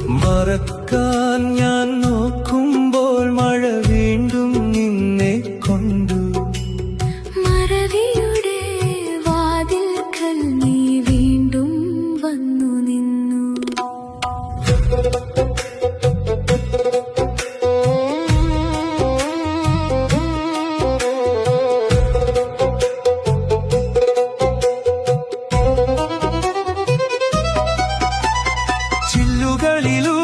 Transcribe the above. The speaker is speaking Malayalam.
മറക്കാൻ ഞാൻ നോക്കുമ്പോൾ മഴ വീണ്ടും നിന്നെ കൊണ്ടു. മറവിയുടെ വാതിൽക്കൽ നീ വീണ്ടും വന്നു നിന്നു. ചില്ലുകളിലൂ